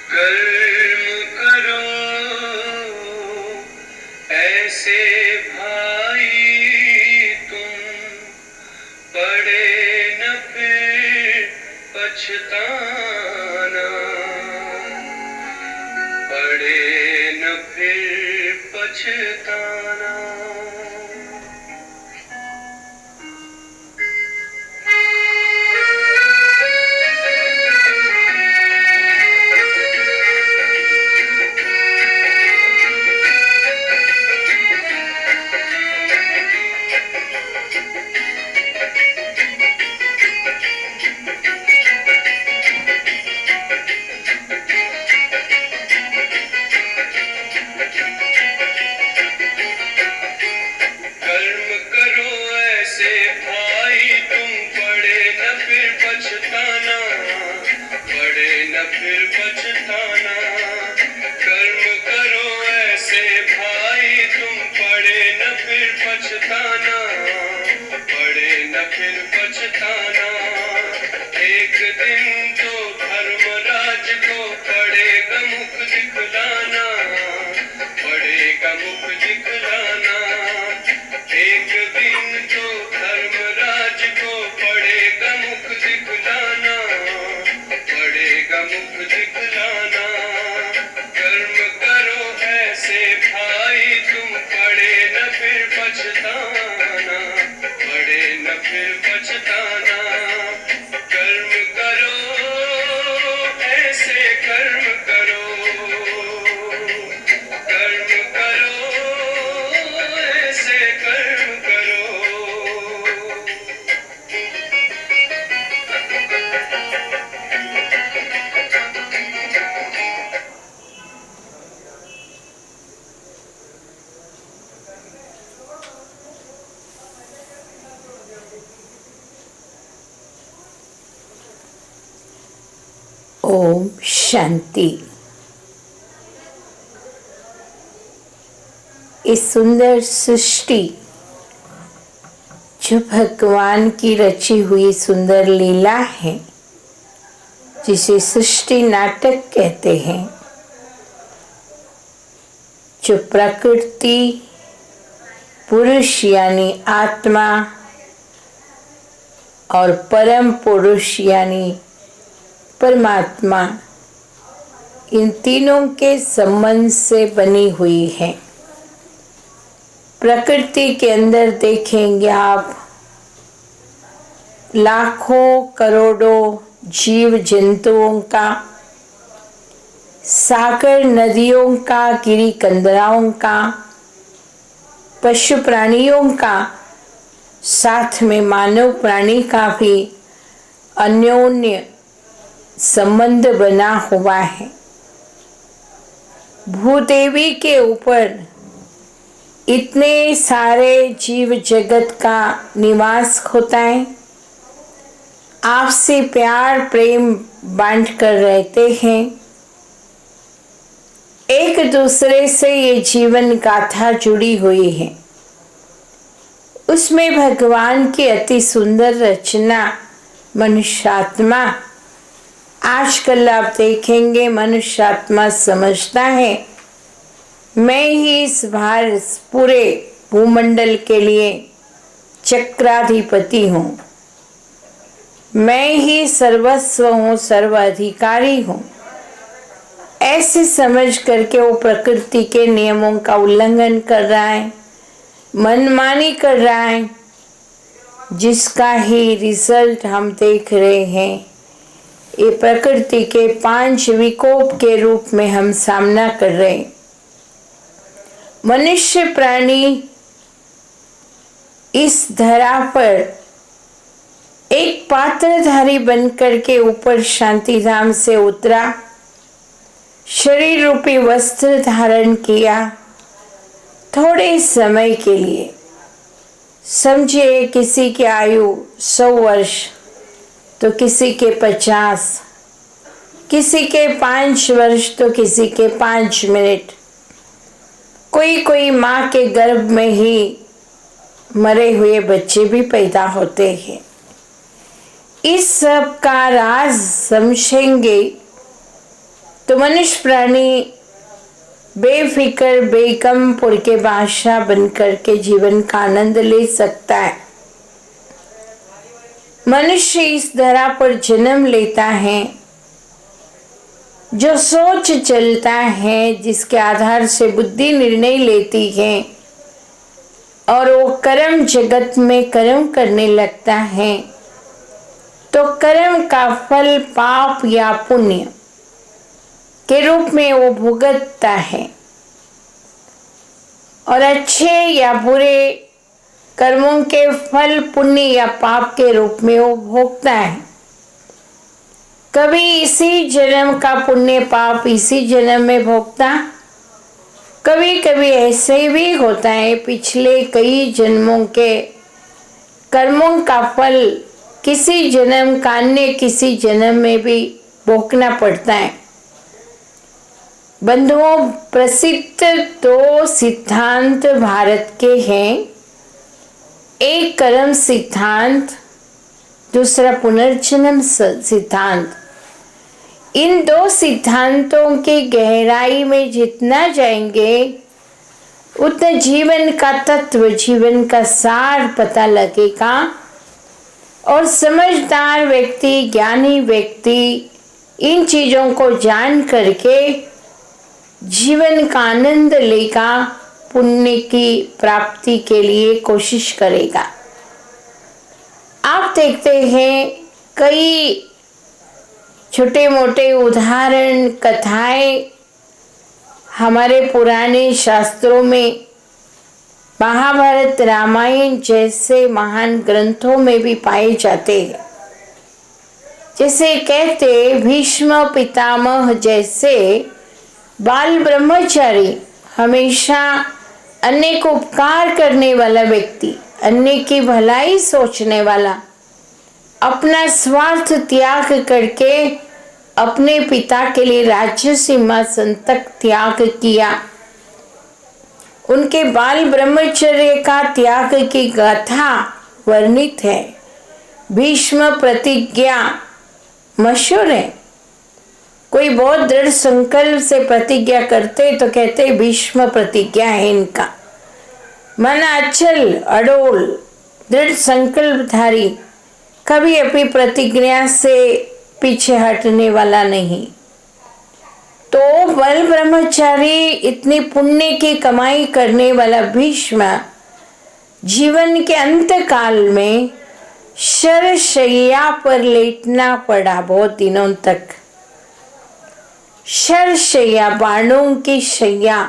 कर्म करो ऐसे भाई तुम, पड़े न फिर पछताना, पड़े न फिर पछताना। ओम शांति। इस सुंदर सृष्टि जो भगवान की रची हुई सुंदर लीला है, जिसे सृष्टि नाटक कहते हैं, जो प्रकृति, पुरुष यानी आत्मा और परम पुरुष यानी परमात्मा, इन तीनों के संबंध से बनी हुई है। प्रकृति के अंदर देखेंगे आप लाखों करोड़ों जीव जंतुओं का, सागर नदियों का, गिरी कंदराओं का, पशु प्राणियों का, साथ में मानव प्राणी का भी अन्योन्य संबंध बना हुआ है। भूदेवी के ऊपर इतने सारे जीव जगत का निवास होता है। आपसे प्यार प्रेम बांट कर रहते हैं। एक दूसरे से ये जीवन गाथा जुड़ी हुई है। उसमें भगवान की अति सुंदर रचना मनुष्यात्मा। आजकल आप देखेंगे मनुष्यात्मा समझता है मैं ही इस पूरे भूमंडल के लिए चक्राधिपति हूँ, मैं ही सर्वस्व हूँ, सर्वाधिकारी हूँ। ऐसे समझ करके वो प्रकृति के नियमों का उल्लंघन कर रहा है, मनमानी कर रहा है, जिसका ही रिजल्ट हम देख रहे हैं। ये प्रकृति के 5 विकोप के रूप में हम सामना कर रहे हैं। मनुष्य प्राणी इस धरा पर एक पात्रधारी बनकर के ऊपर शांति धाम से उतरा, शरीर रूपी वस्त्र धारण किया थोड़े समय के लिए। समझिए किसी की आयु 100 वर्ष तो किसी के 50, किसी के 5 वर्ष तो किसी के 5 मिनट। कोई माँ के गर्भ में ही मरे हुए बच्चे भी पैदा होते हैं। इस सब का राज समझेंगे तो मनुष्य प्राणी बेफिक्र बेगम पुर के बादशाह बनकर के जीवन का आनंद ले सकता है। मनुष्य इस धरा पर जन्म लेता है, जो सोच चलता है, जिसके आधार से बुद्धि निर्णय लेती है और वो कर्म जगत में कर्म करने लगता है, तो कर्म का फल पाप या पुण्य के रूप में वो भुगतता है और अच्छे या बुरे कर्मों के फल पुण्य या पाप के रूप में वो भोगता है। कभी इसी जन्म का पुण्य पाप इसी जन्म में भोगता, कभी कभी ऐसे भी होता है पिछले कई जन्मों के कर्मों का फल किसी जन्म का अन्य किसी जन्म में भी भोगना पड़ता है। बंधुओं, प्रसिद्ध दो सिद्धांत भारत के हैं, एक कर्म सिद्धांत, दूसरा पुनर्जन्म सिद्धांत। इन दो सिद्धांतों की गहराई में जितना जाएंगे उतना जीवन का तत्व, जीवन का सार पता लगेगा और समझदार व्यक्ति, ज्ञानी व्यक्ति इन चीजों को जान करके जीवन का आनंद लेगा, पुण्य की प्राप्ति के लिए कोशिश करेगा। आप देखते हैं कई छोटे मोटे उदाहरण, कथाएं हमारे पुराने शास्त्रों में, महाभारत रामायण जैसे महान ग्रंथों में भी पाए जाते हैं। जैसे कहते भीष्म पितामह जैसे बाल ब्रह्मचारी, हमेशा अन्य को उपकार करने वाला व्यक्ति, अन्य की भलाई सोचने वाला, अपना स्वार्थ त्याग करके अपने पिता के लिए राज्य सिंहासन तक त्याग किया। उनके बाल ब्रह्मचर्य का त्याग की गाथा वर्णित है। भीष्म प्रतिज्ञा मशहूर है। कोई बहुत दृढ़ संकल्प से प्रतिज्ञा करते तो कहते भीष्म प्रतिज्ञा है इनका। मन अचल अडोल दृढ़ संकल्पधारी, कभी अपनी प्रतिज्ञा से पीछे हटने वाला नहीं। तो बल ब्रह्मचारी, इतनी पुण्य की कमाई करने वाला भीष्म जीवन के अंत काल में शरशैया पर लेटना पड़ा बहुत दिनों तक। शरशैया, बाणों की शैया।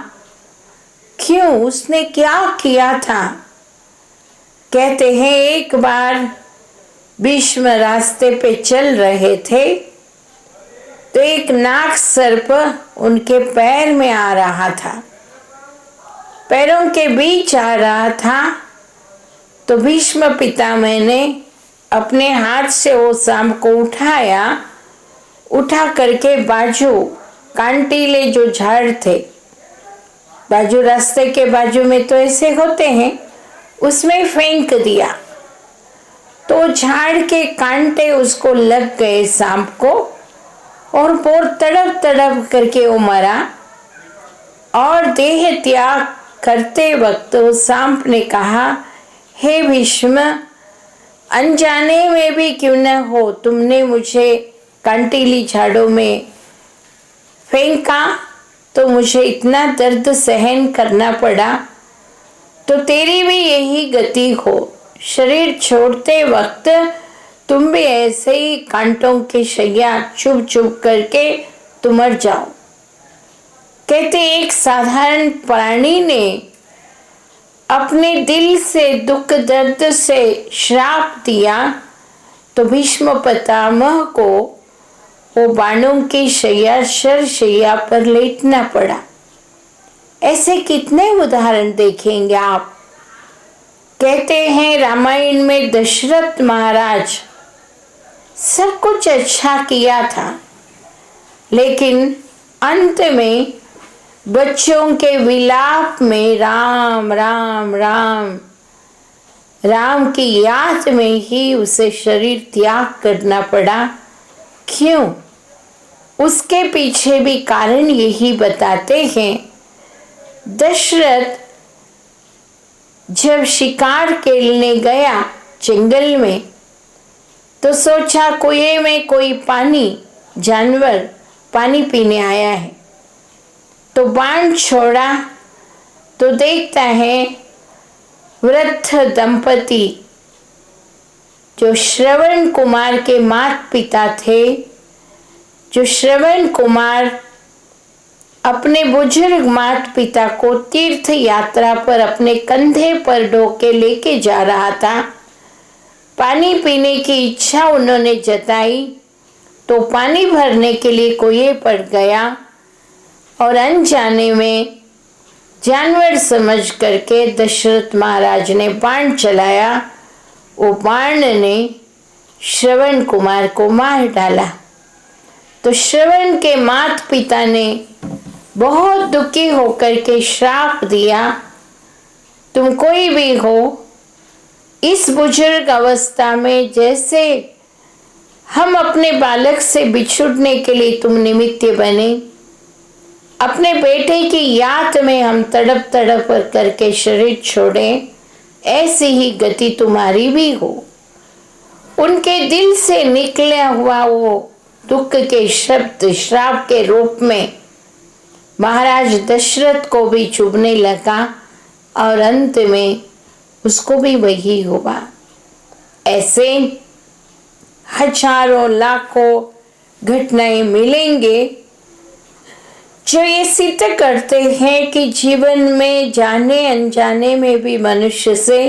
क्यों? उसने क्या किया था? कहते हैं एक बार भीष्म रास्ते पे चल रहे थे तो एक नाग सर्प उनके पैर में आ रहा था, पैरों के बीच आ रहा था। तो भीष्म पितामह ने अपने हाथ से वो सांप को उठाया, उठा करके बाजू, कांटीले जो झाड़ थे, बाजू रास्ते के बाजू में तो ऐसे होते हैं, उसमें फेंक दिया। तो झाड़ के कांटे उसको लग गए सांप को और बहुत तड़प तड़प करके वो मरा। और देह त्याग करते वक्त वो सांप ने कहा, हे भीष्म, अनजाने में भी क्यों न हो तुमने मुझे कांटीली झाड़ों में फेंका तो मुझे इतना दर्द सहन करना पड़ा, तो तेरी भी यही गति हो। शरीर छोड़ते वक्त तुम भी ऐसे ही कांटों की शैया चुभ चुभ करके तुम मर जाओ। कहते एक साधारण प्राणी ने अपने दिल से दुख दर्द से श्राप दिया तो भीष्म पितामह को वो बाणों की शैया, शरशैया पर लेटना पड़ा। ऐसे कितने उदाहरण देखेंगे आप। कहते हैं रामायण में दशरथ महाराज सब कुछ अच्छा किया था, लेकिन अंत में बच्चों के विलाप में राम राम राम राम की याद में ही उसे शरीर त्याग करना पड़ा। क्यों? उसके पीछे भी कारण यही बताते हैं। दशरथ जब शिकार खेलने गया जंगल में तो सोचा कुएं में कोई जानवर पानी पीने आया है, तो बाण छोड़ा तो देखता है वृद्ध दंपति जो श्रवण कुमार के माता पिता थे, जो श्रवण कुमार अपने बुजुर्ग माता पिता को तीर्थ यात्रा पर अपने कंधे पर ढोके लेके जा रहा था। पानी पीने की इच्छा उन्होंने जताई तो पानी भरने के लिए कुएं पर गया और अनजाने में जानवर समझ करके दशरथ महाराज ने बाण चलाया। वो बाण ने श्रवण कुमार को मार डाला। तो श्रवण के माता पिता ने बहुत दुखी होकर के श्राप दिया, तुम कोई भी हो, इस बुजुर्ग अवस्था में जैसे हम अपने बालक से बिछुड़ने के लिए तुम निमित्त बने, अपने बेटे की याद में हम तड़प तड़प करके शरीर छोड़े, ऐसी ही गति तुम्हारी भी हो। उनके दिल से निकला हुआ वो दुख के शब्द श्राप के रूप में महाराज दशरथ को भी चुभने लगा और अंत में उसको भी वही हुआ। ऐसे हजारों लाखों घटनाएं मिलेंगे जो ये सिद्ध करते हैं कि जीवन में जाने अनजाने में भी मनुष्य से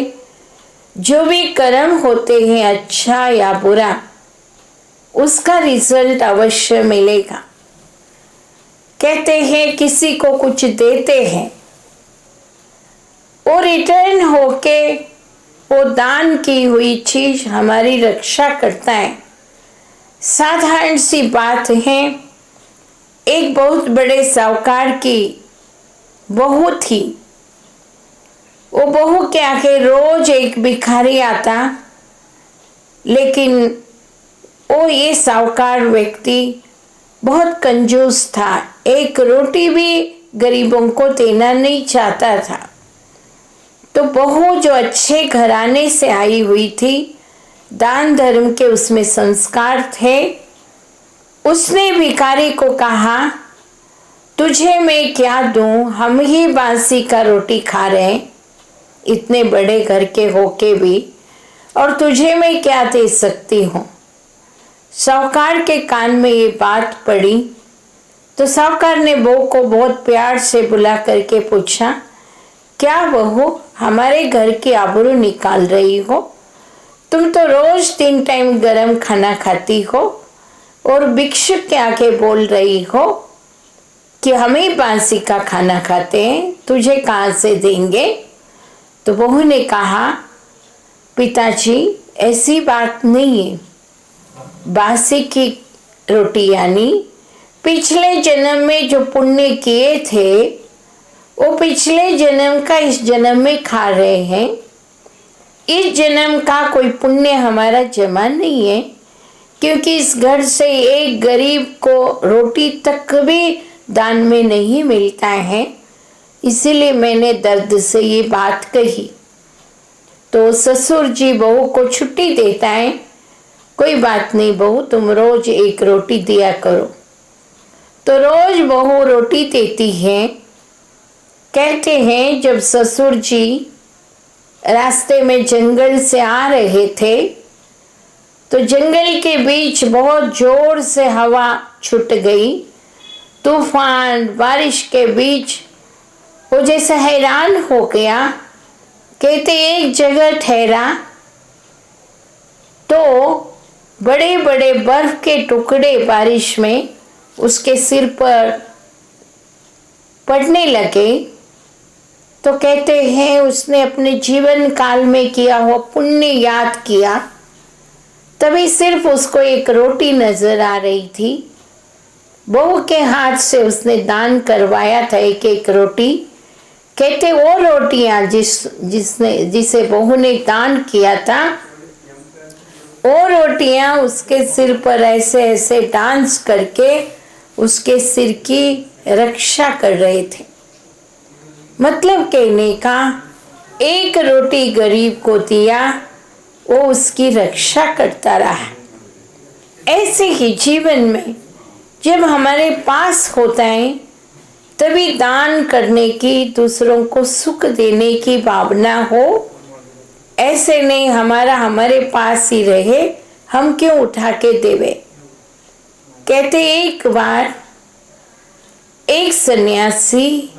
जो भी कर्म होते हैं अच्छा या बुरा, उसका रिजल्ट अवश्य मिलेगा। कहते हैं किसी को कुछ देते हैं, वो रिटर्न होके वो दान की हुई चीज हमारी रक्षा करता है। साधारण सी बात है, एक बहुत बड़े साहूकार की बहू थी। वो बहू के आगे रोज एक भिखारी आता, लेकिन वो ये साहूकार व्यक्ति बहुत कंजूस था, एक रोटी भी गरीबों को देना नहीं चाहता था। तो बहू जो अच्छे घराने से आई हुई थी, दान धर्म के उसमें संस्कार थे, उसने भिखारी को कहा तुझे मैं क्या दूं, हम ही बासी का रोटी खा रहे हैं इतने बड़े घर के होके भी, और तुझे मैं क्या दे सकती हूँ। साहूकार के कान में ये बात पड़ी तो साहूकार ने बहू को बहुत प्यार से बुला करके पूछा, क्या बहू हमारे घर की आबरू निकाल रही हो? तुम तो रोज 3 टाइम गरम खाना खाती हो और भिक्षुक के आके बोल रही हो कि हम ही बासी का खाना खाते हैं, तुझे कहाँ से देंगे? तो बहू ने कहा, पिताजी ऐसी बात नहीं है, बासी की रोटी यानी पिछले जन्म में जो पुण्य किए थे वो पिछले जन्म का इस जन्म में खा रहे हैं। इस जन्म का कोई पुण्य हमारा जमा नहीं है, क्योंकि इस घर से एक गरीब को रोटी तक भी दान में नहीं मिलता है, इसीलिए मैंने दर्द से ये बात कही। तो ससुर जी बहू को छुट्टी देता है, कोई बात नहीं बहू, तुम रोज एक रोटी दिया करो। तो रोज बहू रोटी देती है। कहते हैं जब ससुर जी रास्ते में जंगल से आ रहे थे तो जंगल के बीच बहुत जोर से हवा छूट गई, तूफान बारिश के बीच वो जैसे हैरान हो गया। कहते एक जगह ठहरा तो बड़े बड़े बर्फ के टुकड़े बारिश में उसके सिर पर पड़ने लगे। तो कहते हैं उसने अपने जीवन काल में किया हुआ पुण्य याद किया, तभी सिर्फ उसको एक रोटी नजर आ रही थी। बहू के हाथ से उसने दान करवाया था एक एक रोटी। कहते वो रोटियां जिसे बहू ने दान किया था, वो रोटियां उसके सिर पर ऐसे ऐसे डांस करके उसके सिर की रक्षा कर रहे थे। मतलब कहने का, एक रोटी गरीब को दिया, वो उसकी रक्षा करता रहा। ऐसे ही जीवन में जब हमारे पास होता है तभी दान करने की, दूसरों को सुख देने की भावना हो। ऐसे नहीं हमारे पास ही रहे, हम क्यों उठा के देवे। कहते एक बार एक सन्यासी,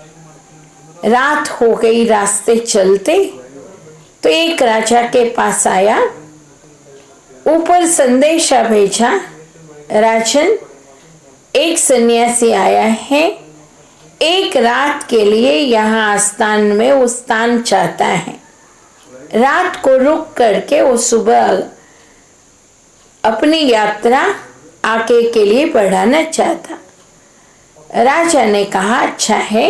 रात हो गई, रास्ते चलते तो एक राजा के पास आया। ऊपर संदेशा भेजा, राजन एक सन्यासी आया है, एक रात के लिए यहाँ आस्थान में वो स्थान चाहता है। रात को रुक करके वो सुबह अपनी यात्रा आगे के लिए बढ़ाना चाहता। राजा ने कहा अच्छा है,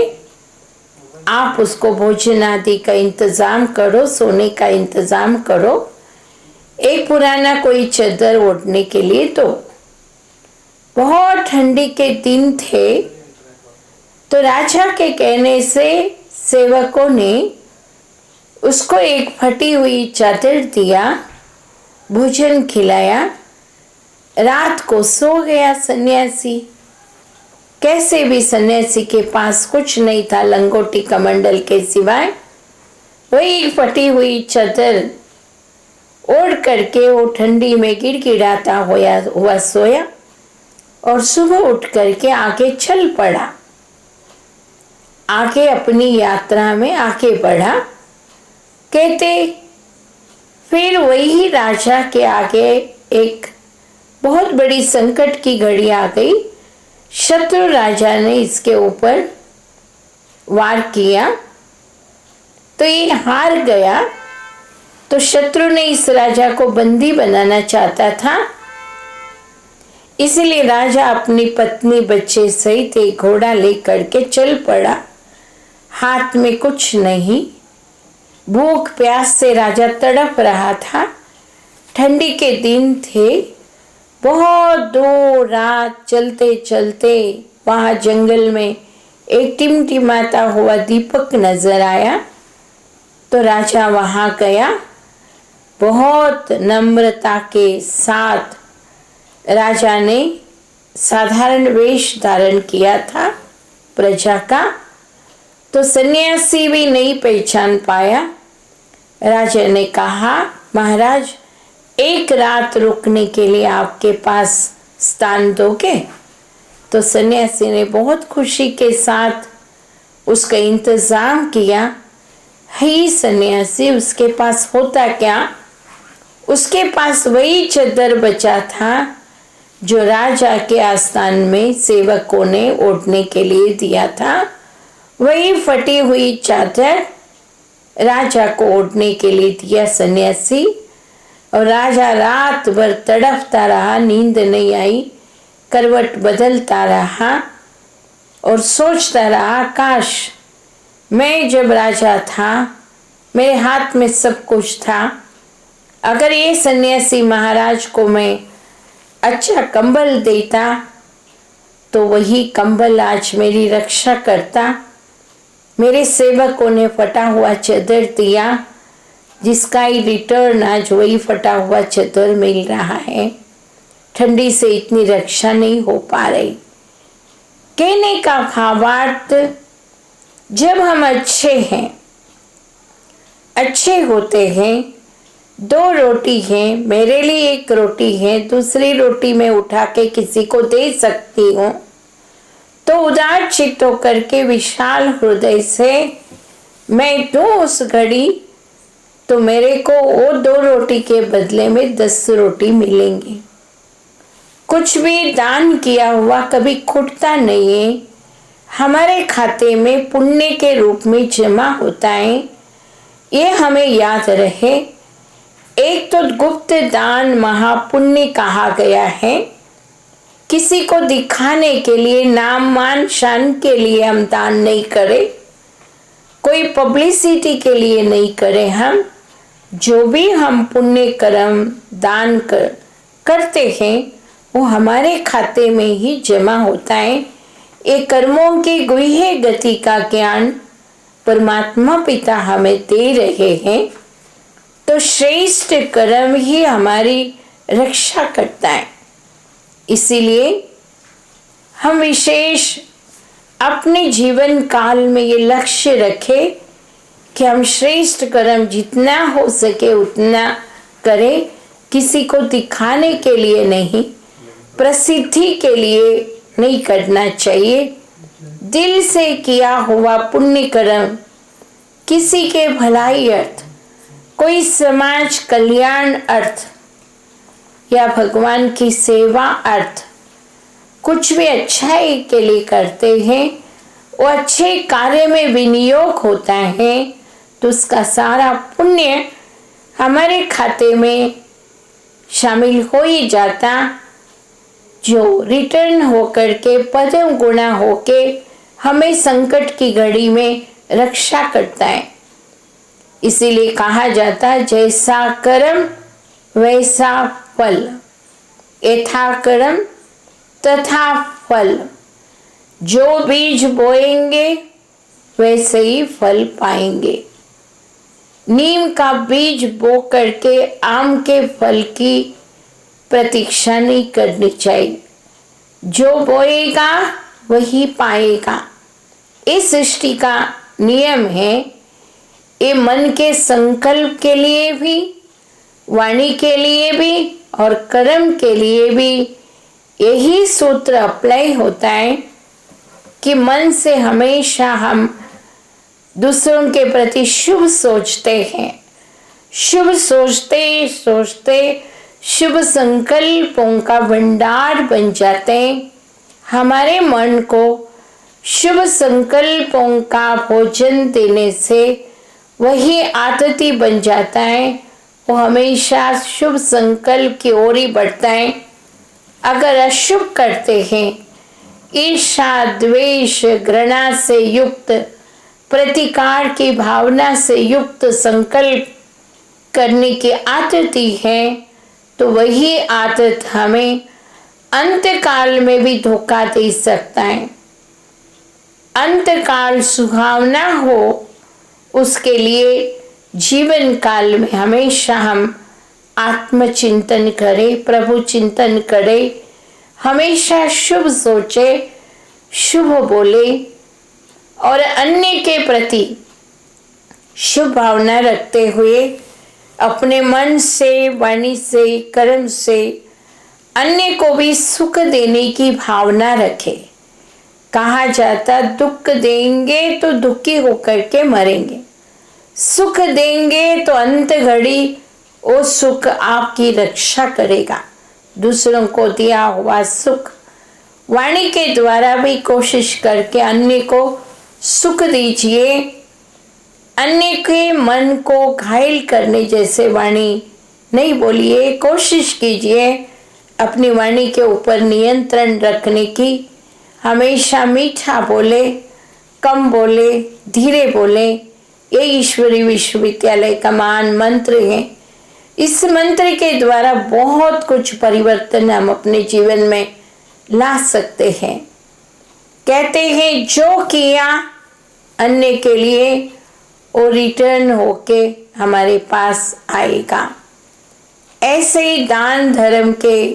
आप उसको भोजन आदि का इंतजाम करो, सोने का इंतजाम करो, एक पुराना कोई चादर ओढ़ने के लिए। तो बहुत ठंडी के दिन थे, तो राजा के कहने से सेवकों ने उसको एक फटी हुई चादर दिया, भोजन खिलाया। रात को सो गया सन्यासी। कैसे भी सन्यासी के पास कुछ नहीं था लंगोटी कमंडल के सिवाय, वही फटी हुई चादर ओढ़ करके वो ठंडी में गिड़गिड़ाता हुआ सोया और सुबह उठ करके आगे चल पड़ा। आगे अपनी यात्रा में आगे बढ़ा। कहते फिर वही राजा के आगे एक बहुत बड़ी संकट की घड़ी आ गई। शत्रु राजा ने इसके ऊपर वार किया तो ये हार गया। तो शत्रु ने इस राजा को बंदी बनाना चाहता था, इसलिए राजा अपनी पत्नी बच्चे सहित एक घोड़ा लेकर के चल पड़ा। हाथ में कुछ नहीं, भूख प्यास से राजा तड़प रहा था। ठंडी के दिन थे, बहुत दूर रात चलते चलते वहाँ जंगल में एक टिमटिमाता हुआ दीपक नजर आया। तो राजा वहाँ गया। बहुत नम्रता के साथ राजा ने साधारण वेश धारण किया था प्रजा का। तो सन्यासी भी नहीं पहचान पाया। राजा ने कहा महाराज, एक रात रुकने के लिए आपके पास स्थान दोगे? तो सन्यासी ने बहुत खुशी के साथ उसका इंतजाम किया। ही सन्यासी, उसके पास होता क्या? उसके पास वही चादर बचा था जो राजा के आस्थान में सेवकों ने ओढ़ने के लिए दिया था। वही फटी हुई चादर राजा को ओढ़ने के लिए दिया सन्यासी। और राजा रात भर तड़पता रहा, नींद नहीं आई, करवट बदलता रहा और सोचता रहा, काश मैं जब राजा था मेरे हाथ में सब कुछ था। अगर ये सन्यासी महाराज को मैं अच्छा कंबल देता तो वही कंबल आज मेरी रक्षा करता। मेरे सेवकों ने फटा हुआ चादर दिया, जिसका ही रिटर्न आज वही फटा हुआ चादर मिल रहा है। ठंडी से इतनी रक्षा नहीं हो पा रही। कहने का भावार्थ, जब हम अच्छे हैं, अच्छे होते हैं, दो रोटी है, मेरे लिए एक रोटी है, दूसरी रोटी मैं उठा के किसी को दे सकती हूँ, तो उदार चित्त होकर के विशाल हृदय से मैं दूँ उस घड़ी, तो मेरे को वो 2 रोटी के बदले में 10 रोटी मिलेंगी। कुछ भी दान किया हुआ कभी खुटता नहीं है, हमारे खाते में पुण्य के रूप में जमा होता है। ये हमें याद रहे। एक तो गुप्त दान महापुण्य कहा गया है। किसी को दिखाने के लिए, नाम मान शान के लिए हम दान नहीं करें, कोई पब्लिसिटी के लिए नहीं करें। हम जो भी हम पुण्य कर्म दान करते हैं वो हमारे खाते में ही जमा होता है। ये कर्मों की गुह्य गति का ज्ञान परमात्मा पिता हमें दे रहे हैं। तो श्रेष्ठ कर्म ही हमारी रक्षा करता है। इसीलिए हम विशेष अपने जीवन काल में ये लक्ष्य रखें कि हम श्रेष्ठ कर्म जितना हो सके उतना करें। किसी को दिखाने के लिए नहीं, प्रसिद्धि के लिए नहीं करना चाहिए। दिल से किया हुआ पुण्य कर्म किसी के भलाई अर्थ, कोई समाज कल्याण अर्थ या भगवान की सेवा अर्थ कुछ भी अच्छाई के लिए करते हैं, वो अच्छे कार्य में विनियोग होता है तो उसका सारा पुण्य हमारे खाते में शामिल हो ही जाता, जो रिटर्न होकर के पदम गुणा होके हमें संकट की घड़ी में रक्षा करता है। इसीलिए कहा जाता है जैसा कर्म वैसा फल, यथा कर्म तथा फल। जो बीज बोएंगे वैसे ही फल पाएंगे। नीम का बीज बो करके आम के फल की प्रतीक्षा नहीं करनी चाहिए। जो बोएगा वही पाएगा। इस सृष्टि का नियम है। ये मन के संकल्प के लिए भी, वाणी के लिए भी और कर्म के लिए भी यही सूत्र अप्लाई होता है कि मन से हमेशा हम दूसरों के प्रति शुभ सोचते हैं। शुभ सोचते सोचते शुभ संकल्पों का भंडार बन जाते हैं। हमारे मन को शुभ संकल्पों का भोजन देने से वही आदती बन जाता है। वो हमेशा शुभ संकल्प की ओर ही बढ़ता है। अगर अशुभ करते हैं, ईर्ष्या द्वेष घृणा से युक्त, प्रतिकार की भावना से युक्त संकल्प करने की आदती है, तो वही आदत हमें अंतकाल में भी धोखा दे सकता है। अंतकाल सुहावना हो उसके लिए जीवन काल में हमेशा हम आत्मचिंतन करें, प्रभु चिंतन करें, हमेशा शुभ सोचे, शुभ बोले और अन्य के प्रति शुभ भावना रखते हुए अपने मन से, वाणी से, कर्म से अन्य को भी सुख देने की भावना रखे। कहा जाता दुख देंगे तो दुखी होकर के मरेंगे, सुख देंगे तो अंत घड़ी वो सुख आपकी रक्षा करेगा। दूसरों को दिया हुआ सुख वाणी के द्वारा भी कोशिश करके अन्य को सुख दीजिए। अन्य के मन को घायल करने जैसे वाणी नहीं बोलिए। कोशिश कीजिए अपनी वाणी के ऊपर नियंत्रण रखने की। हमेशा मीठा बोले, कम बोले, धीरे बोले। ये ईश्वरी विश्वविद्यालय का महान मंत्र है। इस मंत्र के द्वारा बहुत कुछ परिवर्तन हम अपने जीवन में ला सकते हैं। कहते हैं जो किया अन्य के लिए वो रिटर्न होके हमारे पास आएगा। ऐसे ही दान धर्म के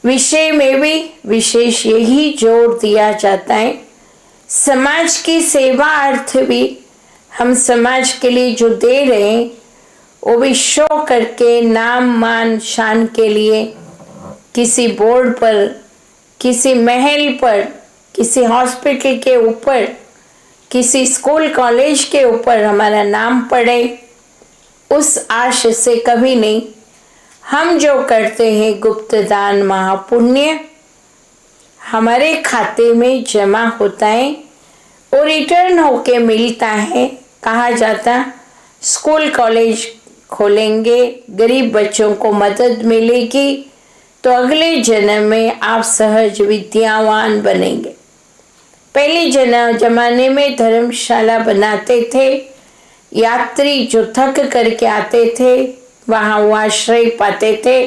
विषय में भी विशेष यही जोर दिया जाता है। समाज की सेवा अर्थ भी हम समाज के लिए जो दे रहे हैं वो भी शो करके नाम मान शान के लिए किसी बोर्ड पर, किसी महल पर, किसी हॉस्पिटल के ऊपर, किसी स्कूल कॉलेज के ऊपर हमारा नाम पड़े, उस आश से कभी नहीं। हम जो करते हैं गुप्त दान महापुण्य हमारे खाते में जमा होता है और रिटर्न होके मिलता है। कहा जाता स्कूल कॉलेज खोलेंगे, गरीब बच्चों को मदद मिलेगी तो अगले जन्म में आप सहज विद्यावान बनेंगे। पहले जमाने में धर्मशाला बनाते थे। यात्री जो थक करके आते थे वहाँ वो आश्रय पाते थे।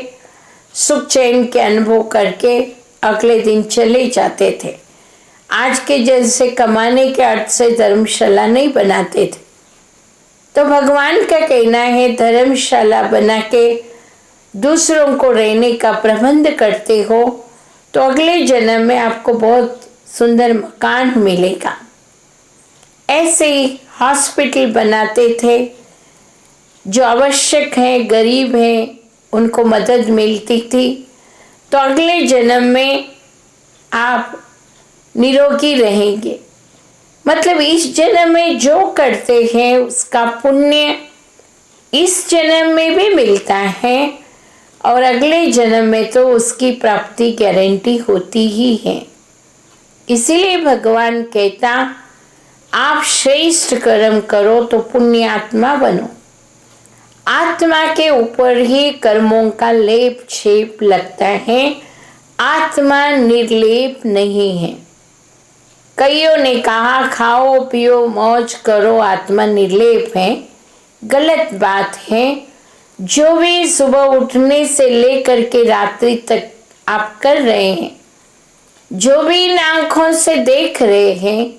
सुख चैन के अनुभव करके अगले दिन चले जाते थे। आज के जैसे कमाने के अर्थ से धर्मशाला नहीं बनाते थे। तो भगवान का कहना है धर्मशाला बना के दूसरों को रहने का प्रबंध करते हो तो अगले जन्म में आपको बहुत सुंदर मकान मिलेगा। ऐसे ही हॉस्पिटल बनाते थे, जो आवश्यक है, गरीब हैं, उनको मदद मिलती थी। तो अगले जन्म में आप निरोगी रहेंगे। मतलब इस जन्म में जो करते हैं उसका पुण्य इस जन्म में भी मिलता है और अगले जन्म में तो उसकी प्राप्ति गारंटी होती ही है। इसीलिए भगवान कहता आप श्रेष्ठ कर्म करो तो पुण्य आत्मा बनो। आत्मा के ऊपर ही कर्मों का लेप छेप लगता है, आत्मा निर्लेप नहीं है। कईयों ने कहा खाओ पियो मौज करो आत्मा निर्लेप है, गलत बात है। जो भी सुबह उठने से लेकर के रात्रि तक आप कर रहे हैं, जो भी इन आंखों से देख रहे हैं,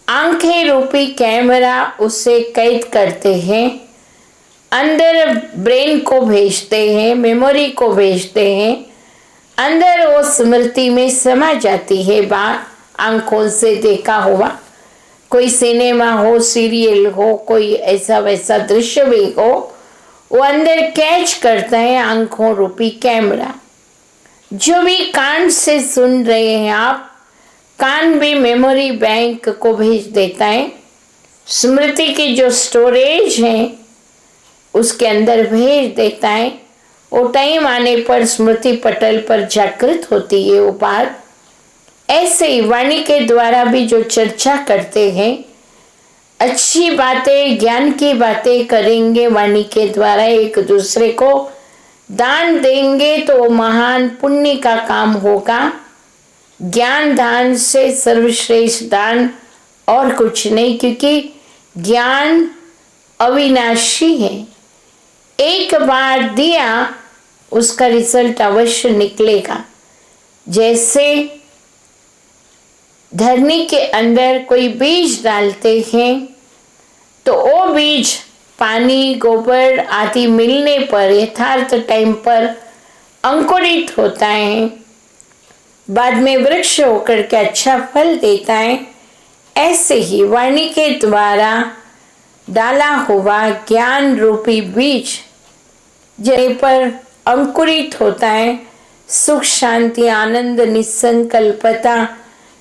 आंखें रूपी कैमरा उसे कैद करते हैं, अंदर ब्रेन को भेजते हैं, मेमोरी को भेजते हैं, अंदर वो स्मृति में समा जाती है बात। आंखों से देखा हुआ कोई सिनेमा हो, सीरियल हो, कोई ऐसा वैसा दृश्य भी हो, वो अंदर कैच करता है आंखों रूपी कैमरा। जो भी कान से सुन रहे हैं आप, कान भी मेमोरी बैंक को भेज देता है, स्मृति की जो स्टोरेज है उसके अंदर भेज देता है। वो टाइम आने पर स्मृति पटल पर जागृत होती है वो बात। ऐसे ही वाणी के द्वारा भी जो चर्चा करते हैं, अच्छी बातें, ज्ञान की बातें करेंगे, वाणी के द्वारा एक दूसरे को दान देंगे तो वो महान पुण्य का काम होगा। ज्ञान दान से सर्वश्रेष्ठ दान और कुछ नहीं, क्योंकि ज्ञान अविनाशी है। एक बार दिया उसका रिजल्ट अवश्य निकलेगा। जैसे धरनी के अंदर कोई बीज डालते हैं तो वो बीज पानी, गोबर आदि मिलने पर यथार्थ टाइम पर अंकुरित होता है, बाद में वृक्ष होकर के अच्छा फल देता है। ऐसे ही वाणी के द्वारा डाला हुआ ज्ञान रूपी बीज जहाँ पर अंकुरित होता है, सुख शांति आनंद निसंकल्पता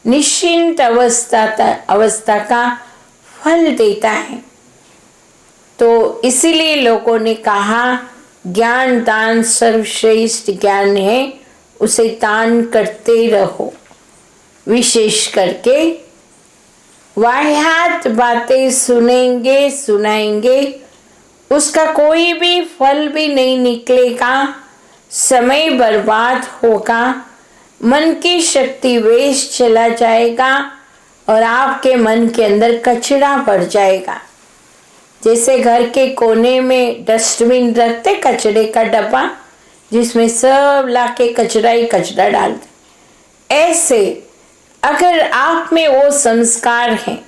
निश्चिंत अवस्था का फल देता है। तो इसीलिए लोगों ने कहा ज्ञान दान सर्वश्रेष्ठ ज्ञान है, उसे दान करते रहो। विशेष करके वाहियात बातें सुनेंगे सुनाएंगे, उसका कोई भी फल भी नहीं निकलेगा, समय बर्बाद होगा, मन की शक्ति वेस्ट चला जाएगा और आपके मन के अंदर कचरा भर जाएगा। जैसे घर के कोने में डस्टबिन रखते, कचरे का डब्बा जिसमें सब लाके कचरा ही कचरा डालते, ऐसे अगर आप में वो संस्कार है,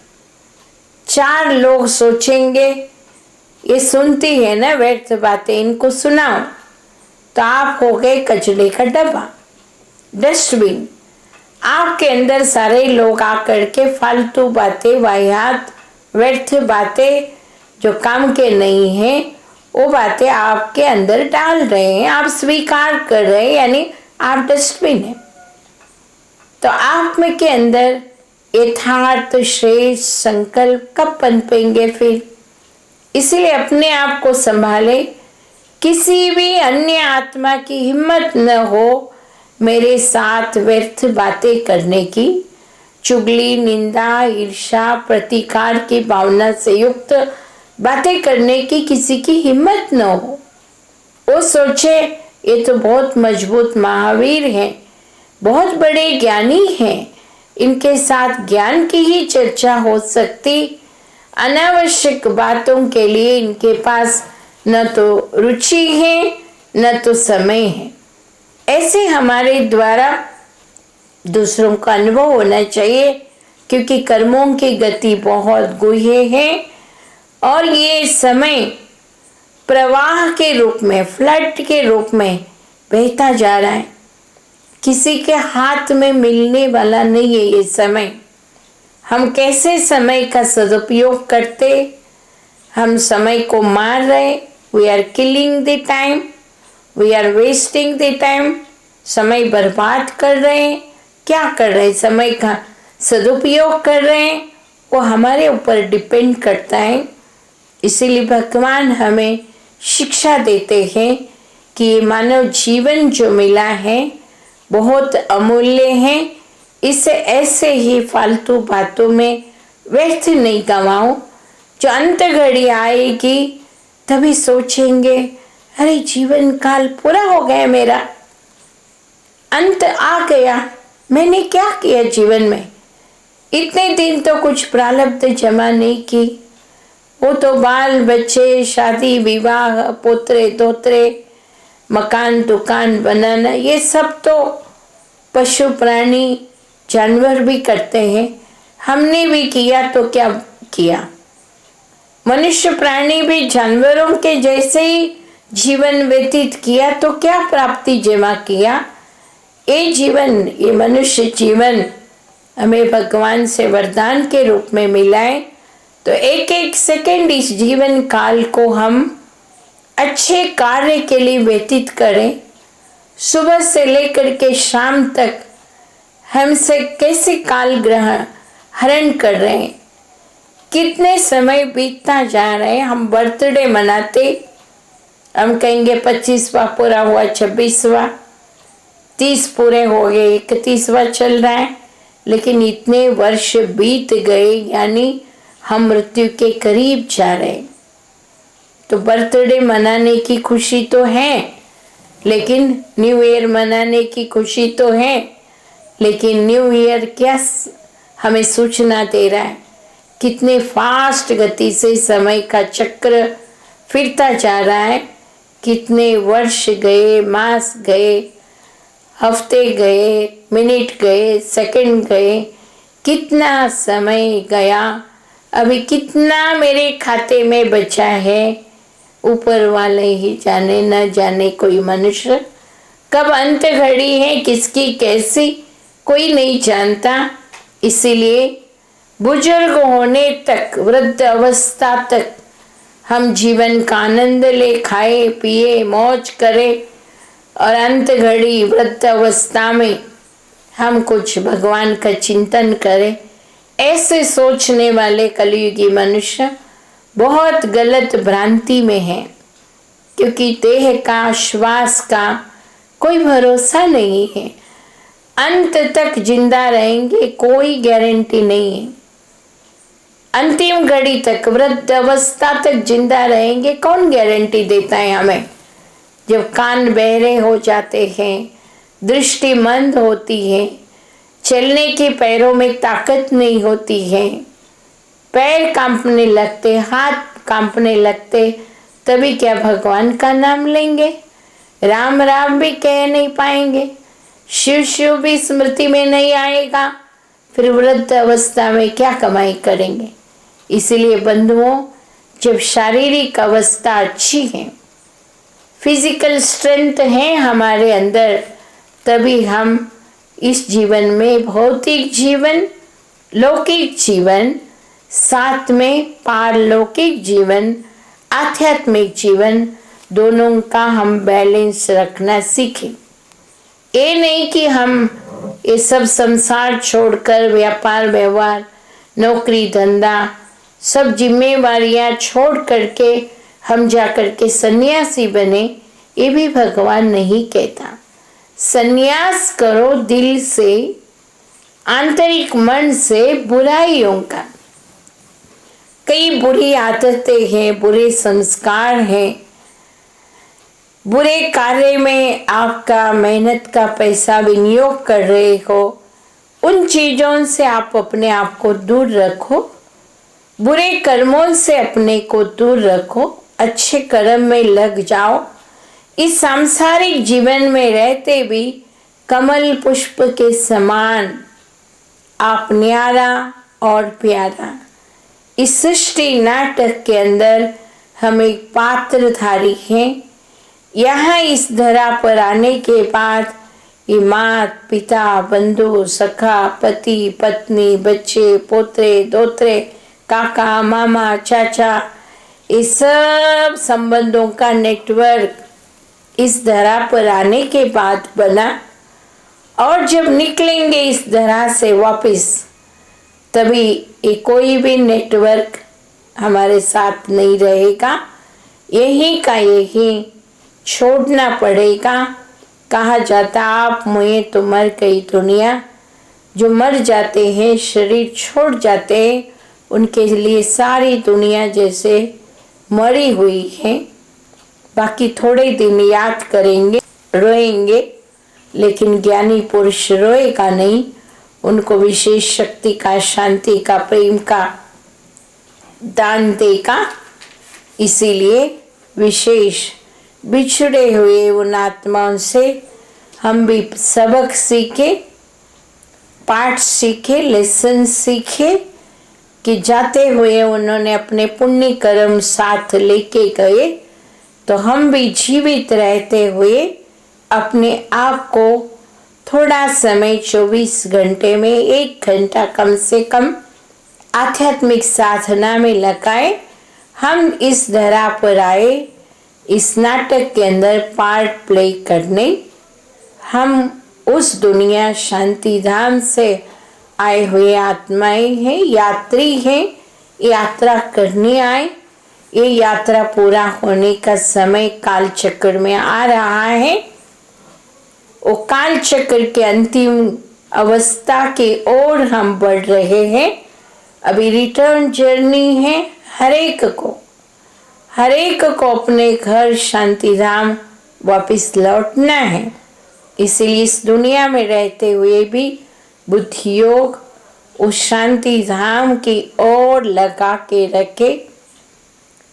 चार लोग सोचेंगे ये सुनती है ना व्यर्थ बातें, इनको सुनाओ, तो आप हो गए कचरे का डब्बा, डस्टबिन। आपके अंदर सारे लोग आकर के फालतू बातें, वाहियात व्यर्थ बातें जो काम के नहीं है, वो बातें आपके अंदर डाल रहे हैं, आप स्वीकार कर रहे हैं, यानी आप डस्टबिन है। तो आप में के अंदर यथार्थ श्रेष्ठ संकल्प कब पनपेंगे फिर? इसलिए अपने आप को संभाले, किसी भी अन्य आत्मा की हिम्मत न हो मेरे साथ व्यर्थ बातें करने की, चुगली, निंदा, ईर्ष्या, प्रतिकार की भावना से युक्त बातें करने की किसी की हिम्मत न हो। वो सोचे ये तो बहुत मजबूत महावीर हैं, बहुत बड़े ज्ञानी हैं, इनके साथ ज्ञान की ही चर्चा हो सकती, अनावश्यक बातों के लिए इनके पास न तो रुचि है न तो समय है। ऐसे हमारे द्वारा दूसरों का अनुभव होना चाहिए, क्योंकि कर्मों की गति बहुत गुहे है और ये समय प्रवाह के रूप में, फ्लड के रूप में बहता जा रहा है। किसी के हाथ में मिलने वाला नहीं है ये समय। हम कैसे समय का सदुपयोग करते, हम समय को मार रहे, we are killing the time, we are wasting the time, समय बर्बाद कर रहे हैं। क्या कर रहे हैं? समय का सदुपयोग कर रहे हैं, वो हमारे ऊपर डिपेंड करता है। इसीलिए भगवान हमें शिक्षा देते हैं कि ये मानव जीवन जो मिला है बहुत अमूल्य है, इसे ऐसे ही फालतू बातों में व्यर्थ नहीं गंवाओ। जो अंत घड़ी आएगी तभी सोचेंगे, अरे जीवन काल पूरा हो गया, मेरा अंत आ गया, मैंने क्या किया जीवन में, इतने दिन तो कुछ प्रारब्ध जमा नहीं की। वो तो बाल बच्चे, शादी विवाह, पोतरे दोतरे, मकान दुकान बनाना, ये सब तो पशु प्राणी जानवर भी करते हैं। हमने भी किया तो क्या किया? मनुष्य प्राणी भी जानवरों के जैसे ही जीवन व्यतीत किया तो क्या प्राप्ति जमा किया? ये जीवन, ये मनुष्य जीवन हमें भगवान से वरदान के रूप में मिला है। तो एक एक सेकंड इस जीवन काल को हम अच्छे कार्य के लिए व्यतीत करें। सुबह से लेकर के शाम तक हमसे कैसे काल ग्रहण हरण कर रहे हैं, कितने समय बीतता जा रहे हैं। हम बर्थडे मनाते, हम कहेंगे 25वां पूरा हुआ, 26वां, 30 पूरे हो गए, 31वां चल रहा है, लेकिन इतने वर्ष बीत गए, यानी हम मृत्यु के करीब जा रहे हैं। तो बर्थडे मनाने की खुशी तो है, लेकिन न्यू ईयर मनाने की खुशी तो है, लेकिन न्यू ईयर क्या हमें सूचना दे रहा है? कितने फास्ट गति से समय का चक्र फिरता जा रहा है। कितने वर्ष गए, मास गए, हफ्ते गए, मिनट गए, सेकंड गए, कितना समय गया, अभी कितना मेरे खाते में बचा है, ऊपर वाले ही जाने, न जाने कोई मनुष्य। कब अंत घड़ी है किसकी कैसी, कोई नहीं जानता। इसीलिए बुजुर्ग होने तक, वृद्ध अवस्था तक हम जीवन का आनंद ले, खाए पिए, मौज करें, और अंत घड़ी वृद्ध अवस्था में हम कुछ भगवान का चिंतन करें। ऐसे सोचने वाले कलयुगी मनुष्य बहुत गलत भ्रांति में है, क्योंकि देह का, श्वास का कोई भरोसा नहीं है। अंत तक जिंदा रहेंगे कोई गारंटी नहीं है। अंतिम घड़ी तक, वृद्ध अवस्था तक जिंदा रहेंगे कौन गारंटी देता है हमें? जब कान बहरे हो जाते हैं, दृष्टि मंद होती है, चलने के पैरों में ताकत नहीं होती है, पैर कांपने लगते, हाथ कांपने लगते, तभी क्या भगवान का नाम लेंगे? राम राम भी कह नहीं पाएंगे, शिव शिव भी स्मृति में नहीं आएगा, फिर वृद्ध अवस्था में क्या कमाई करेंगे? इसलिए बंधुओं, जब शारीरिक अवस्था अच्छी है, फिजिकल स्ट्रेंथ है हमारे अंदर, तभी हम इस जीवन में भौतिक जीवन, लौकिक जीवन, साथ में पारलौकिक जीवन, आध्यात्मिक जीवन, दोनों का हम बैलेंस रखना सीखें। ये नहीं कि हम ये सब संसार छोड़कर व्यापार व्यवहार, नौकरी धंधा, सब जिम्मेवारियां छोड़ करके हम जाकर के सन्यासी बने, ये भी भगवान नहीं कहता। सन्यास करो दिल से, आंतरिक मन से बुराइयों का। कई बुरी आदतें हैं, बुरे संस्कार हैं, बुरे कार्य में आपका मेहनत का पैसा विनियोग कर रहे हो, उन चीजों से आप अपने आप को दूर रखो, बुरे कर्मों से अपने को दूर रखो, अच्छे कर्म में लग जाओ। इस सांसारिक जीवन में रहते भी कमल पुष्प के समान आप न्यारा और प्यारा। इस सृष्टि नाटक के अंदर हम एक पात्रधारी हैं। यहाँ इस धरा पर आने के बाद ये मात पिता बंधु सखा पति पत्नी बच्चे पोते दोतरे काका मामा चाचा, इस सब संबंधों का नेटवर्क इस धरा पर आने के बाद बना। और जब निकलेंगे इस धरा से वापस, तभी ये कोई भी नेटवर्क हमारे साथ नहीं रहेगा। यही का यही छोड़ना पड़ेगा। कहा जाता आप मुझे तो मर गई दुनिया। जो मर जाते हैं, शरीर छोड़ जाते हैं, उनके लिए सारी दुनिया जैसे मरी हुई है। बाकी थोड़े दिन याद करेंगे, रोएंगे, लेकिन ज्ञानी पुरुष रोएगा नहीं। उनको विशेष शक्ति का, शांति का, प्रेम का दान देगा। इसीलिए विशेष बिछड़े हुए उन आत्माओं से हम भी सबक सीखे, पाठ सीखे, लेसन सीखे कि जाते हुए उन्होंने अपने पुण्य कर्म साथ लेके गए, तो हम भी जीवित रहते हुए अपने आप को थोड़ा समय 24 घंटे में 1 घंटा कम से कम आध्यात्मिक साधना में लगाए। हम इस धरा पर आए इस नाटक के अंदर पार्ट प्ले करने। हम उस दुनिया शांति धाम से आए हुए आत्माएं हैं, यात्री हैं, यात्रा करने आए। ये यात्रा पूरा होने का समय काल चक्र में आ रहा है। वो काल चक्र के अंतिम अवस्था की ओर हम बढ़ रहे हैं। अभी रिटर्न जर्नी है। हर एक को अपने घर शांति धाम वापस लौटना है। इसलिए इस दुनिया में रहते हुए भी बुद्धि योग उस शांति धाम की ओर लगा के रखे।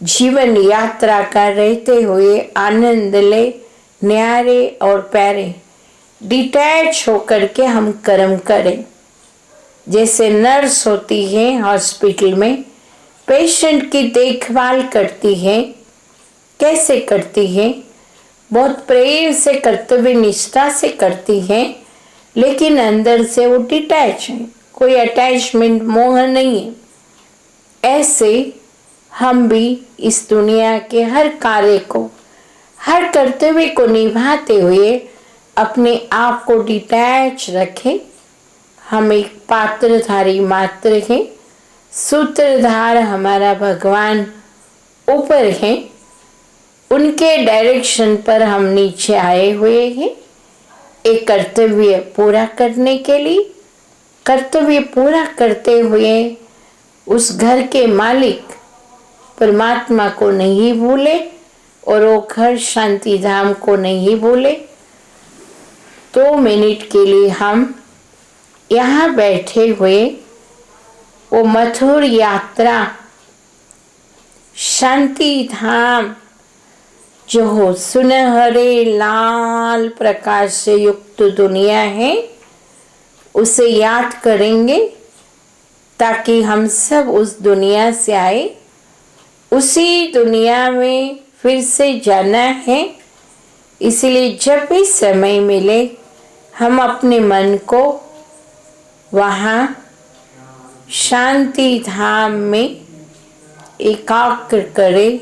जीवन यात्रा का रहते हुए आनंद ले, न्यारे और प्यारे डिटैच होकर के हम कर्म करें। जैसे नर्स होती है हॉस्पिटल में, पेशेंट की देखभाल करती है। कैसे करती है? बहुत प्रेम से, कर्तव्य निष्ठा से करती है, लेकिन अंदर से वो डिटैच है, कोई अटैचमेंट मोह नहीं है। ऐसे हम भी इस दुनिया के हर कार्य को, हर कर्तव्य को निभाते हुए अपने आप को डिटैच रखें। हम एक पात्रधारी मात्र हैं। सूत्रधार हमारा भगवान ऊपर है, उनके डायरेक्शन पर हम नीचे आए हुए हैं एक कर्तव्य पूरा करने के लिए। कर्तव्य पूरा करते हुए उस घर के मालिक परमात्मा को नहीं भूले और वो घर शांति धाम को नहीं भूले। 2 मिनट के लिए हम यहाँ बैठे हुए वो मधुर यात्रा शांति धाम जो हो सुनहरे लाल प्रकाश से युक्त दुनिया है, उसे याद करेंगे ताकि हम सब उस दुनिया से आए। उसी दुनिया में फिर से जाना है। इसलिए जब भी समय मिले हम अपने मन को वहाँ शांति धाम में एकाग्र करें।